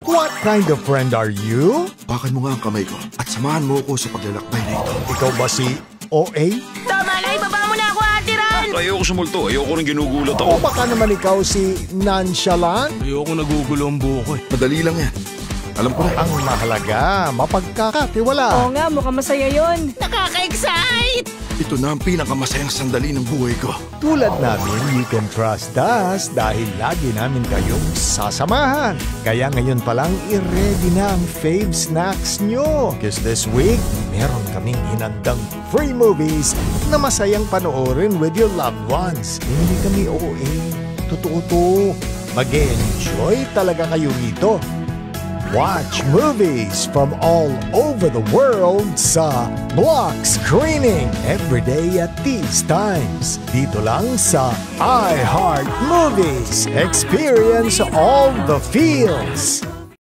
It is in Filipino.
What kind of friend are you? Bakit mo nga ang kamay ko at samahan mo ako sa paglalakbay na ito. Ikaw ba si OA? Tama na, ibaba mo na ako, Ate Ran! Ayoko sumulto. Ayoko rin ginugulat O ako. baka naman ikaw si nonchalant? Ayoko nagugulo ang buko eh. Madali lang yan. Alam ko na. Ang mahalaga, mapagkakatiwala. Oo nga, mukhang masaya yun. Nakaka-excite! Ito na ang pinakamasayang sandali ng buhay ko. Tulad namin, you can trust us dahil lagi namin kayong sasamahan. Kaya ngayon pa lang, i-ready na ang fave snacks nyo. Because this week, meron kaming hinandang free movies na masayang panoorin with your loved ones. Hindi kami OA. Totoo to. Mag-enjoy talaga kayo rito. Watch movies from all over the world sa Block Screening every day at these times. Dito lang sa iHeart Movies. Experience all the feels.